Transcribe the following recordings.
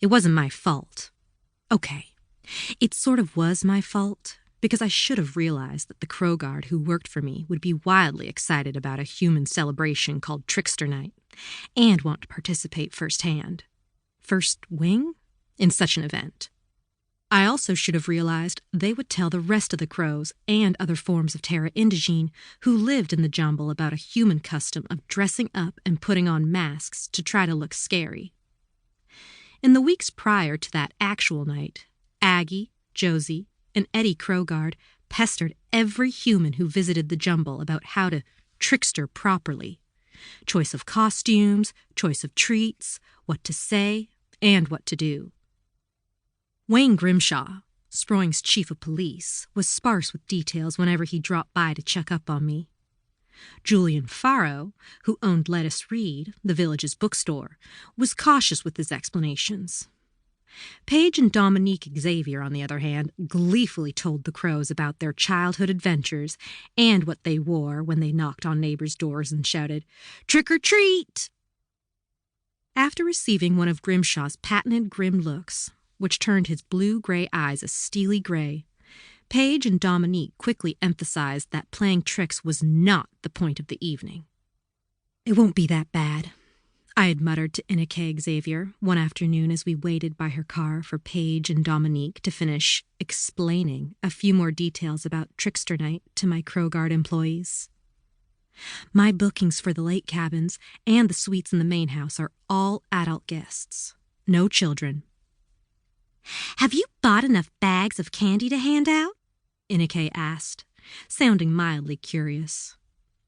It wasn't my fault. Okay, it sort of was my fault, because I should have realized that the crow guard who worked for me would be wildly excited about a human celebration called Trickster Night, and want to participate firsthand. First wing? In such an event. I also should have realized they would tell the rest of the crows and other forms of terra indigene who lived in the Jumble about a human custom of dressing up and putting on masks to try to look scary. In the weeks prior to that actual night, Aggie, Josie, and Eddie Crowguard pestered every human who visited the Jumble about how to trickster properly. Choice of costumes, choice of treats, what to say, and what to do. Wayne Grimshaw, Sproing's chief of police, was sparse with details whenever he dropped by to check up on me. Julian Farrow, who owned Let Us Read, the village's bookstore, was cautious with his explanations. Paige and Dominique Xavier, on the other hand, gleefully told the crows about their childhood adventures and what they wore when they knocked on neighbors' doors and shouted, "Trick or treat!" After receiving one of Grimshaw's patented grim looks, which turned his blue-gray eyes a steely gray, Paige and Dominique quickly emphasized that playing tricks was not the point of the evening. "It won't be that bad," I had muttered to Ineke Xavier one afternoon as we waited by her car for Paige and Dominique to finish explaining a few more details about Trickster Night to my Crow Guard employees. "My bookings for the lake cabins and the suites in the main house are all adult guests. No children." "Have you bought enough bags of candy to hand out?" Ineke asked, sounding mildly curious.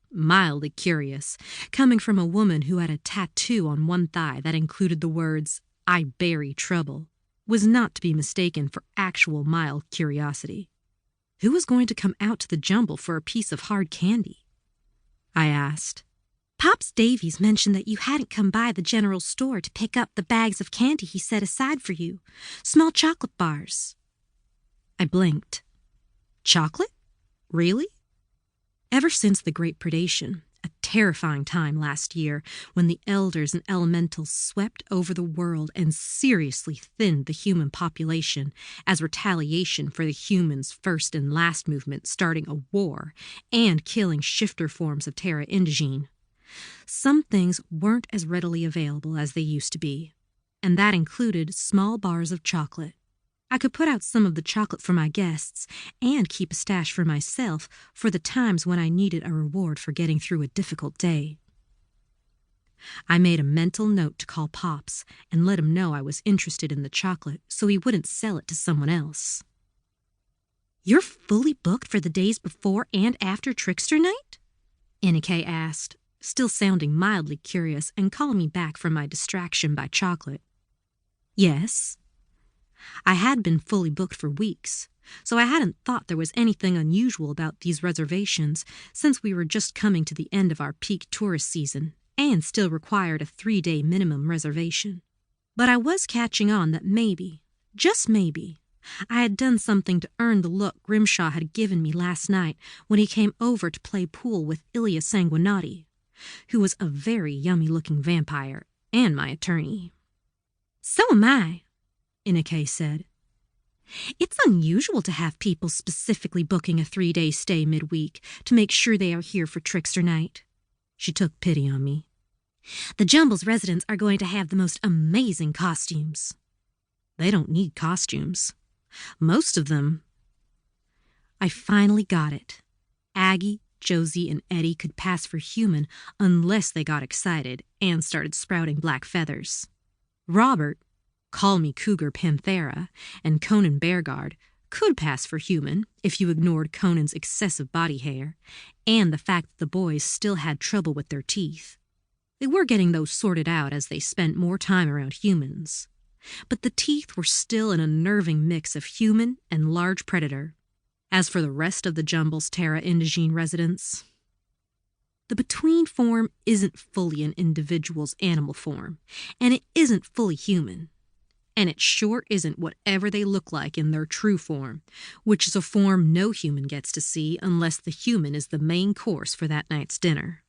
Mildly curious, coming from a woman who had a tattoo on one thigh that included the words, "I bury trouble," was not to be mistaken for actual mild curiosity. Who was going to come out to the Jumble for a piece of hard candy? I asked. "Pops Davies mentioned that you hadn't come by the general store to pick up the bags of candy he set aside for you. Small chocolate bars." I blinked. Chocolate? Really? Ever since the Great Predation, a terrifying time last year when the elders and elementals swept over the world and seriously thinned the human population as retaliation for the humans' first and last movement starting a war and killing shifter forms of terra indigene, some things weren't as readily available as they used to be, and that included small bars of chocolate. I could put out some of the chocolate for my guests and keep a stash for myself for the times when I needed a reward for getting through a difficult day. I made a mental note to call Pops and let him know I was interested in the chocolate so he wouldn't sell it to someone else. "You're fully booked for the days before and after Trickster Night?" Ineke asked, still sounding mildly curious and calling me back from my distraction by chocolate. Yes. I had been fully booked for weeks, so I hadn't thought there was anything unusual about these reservations since we were just coming to the end of our peak tourist season and still required a 3-day minimum reservation. But I was catching on that maybe, just maybe, I had done something to earn the look Grimshaw had given me last night when he came over to play pool with Ilya Sanguinati, who was a very yummy-looking vampire and my attorney. "So am I," Ineke said. "It's unusual to have people specifically booking a 3-day stay midweek to make sure they are here for Trickster Night." She took pity on me. "The Jumble's residents are going to have the most amazing costumes." "They don't need costumes. Most of them..." I finally got it. Aggie, Josie, and Eddie could pass for human unless they got excited and started sprouting black feathers. Robert, call me Cougar Panthera, and Conan Bearguard could pass for human if you ignored Conan's excessive body hair and the fact that the boys still had trouble with their teeth. They were getting those sorted out as they spent more time around humans. But the teeth were still an unnerving mix of human and large predator. As for the rest of the Jumble's terra indigene residents, the between form isn't fully an individual's animal form, and it isn't fully human. And it sure isn't whatever they look like in their true form, which is a form no human gets to see unless the human is the main course for that night's dinner.